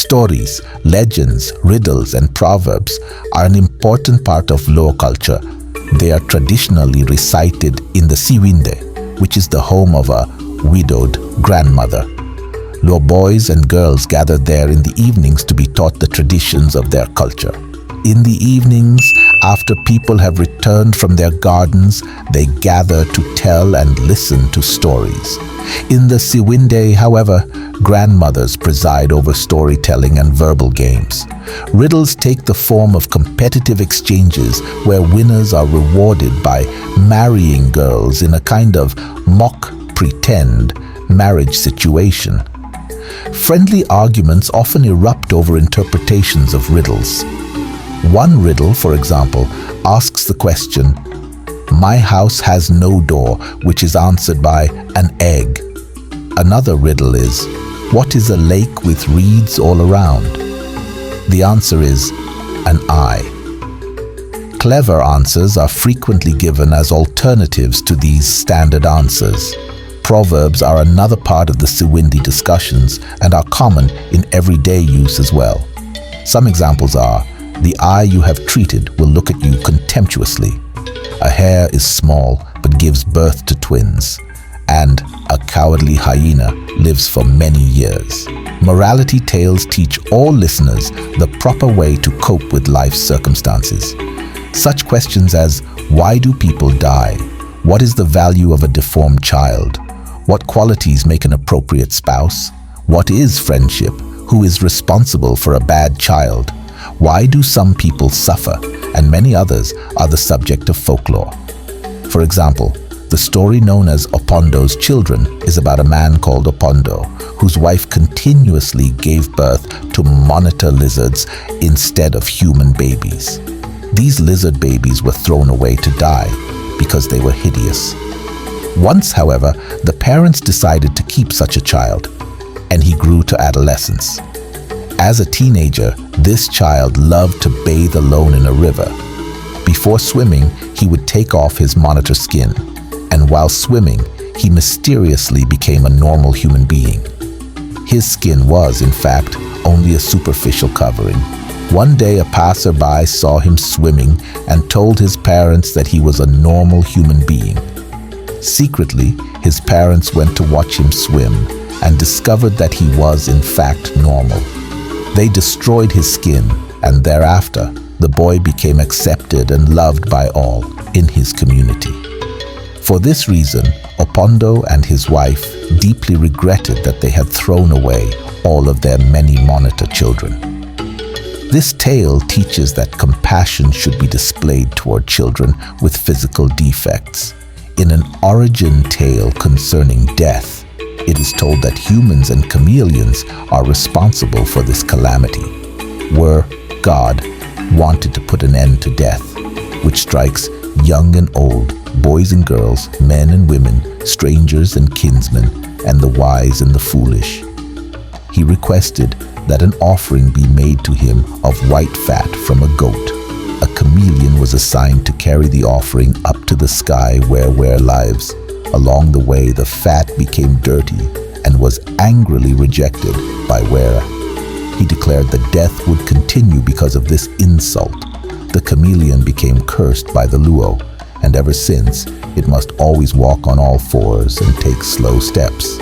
Stories, legends, riddles, and proverbs are an important part of Luo culture. They are traditionally recited in the Siwinde, which is the home of a widowed grandmother. Luo boys and girls gather there in the evenings to be taught the traditions of their culture. In the evenings, after people have returned from their gardens, they gather to tell and listen to stories. In the Siwinde, however, grandmothers preside over storytelling and verbal games. Riddles take the form of competitive exchanges where winners are rewarded by marrying girls in a kind of mock pretend marriage situation. Friendly arguments often erupt over interpretations of riddles. One riddle, for example, asks the question, "My house has no door," which is answered by an egg. Another riddle is, "What is a lake with reeds all around?" The answer is an eye. Clever answers are frequently given as alternatives to these standard answers. Proverbs are another part of the Siwindi discussions and are common in everyday use as well. Some examples are, "The eye you have treated will look at you contemptuously," "A hare is small but gives birth to twins," and "A cowardly hyena lives for many years." Morality tales teach all listeners the proper way to cope with life's circumstances. Such questions as, why do people die? What is the value of a deformed child? What qualities make an appropriate spouse? What is friendship? Who is responsible for a bad child? Why do some people suffer? And many others are the subject of folklore. For example, the story known as Opondo's Children is about a man called Opondo, whose wife continuously gave birth to monitor lizards instead of human babies. These lizard babies were thrown away to die because they were hideous. Once, however, the parents decided to keep such a child, and he grew to adolescence. As a teenager, this child loved to bathe alone in a river. Before swimming, he would take off his monitor skin, and while swimming, he mysteriously became a normal human being. His skin was, in fact, only a superficial covering. One day, a passerby saw him swimming and told his parents that he was a normal human being. Secretly, his parents went to watch him swim and discovered that he was, in fact, normal. They destroyed his skin, and thereafter, the boy became accepted and loved by all in his community. For this reason, Opondo and his wife deeply regretted that they had thrown away all of their many monitor children. This tale teaches that compassion should be displayed toward children with physical defects. In an origin tale concerning death, it is told that humans and chameleons are responsible for this calamity. Were God wanted to put an end to death, which strikes young and old, boys and girls, men and women, strangers and kinsmen, and the wise and the foolish. He requested that an offering be made to him of white fat from a goat. A chameleon was assigned to carry the offering up to the sky where lives. Along the way, the fat became dirty and was angrily rejected by Wera. He declared that death would continue because of this insult. The chameleon became cursed by the Luo, and ever since, it must always walk on all fours and take slow steps.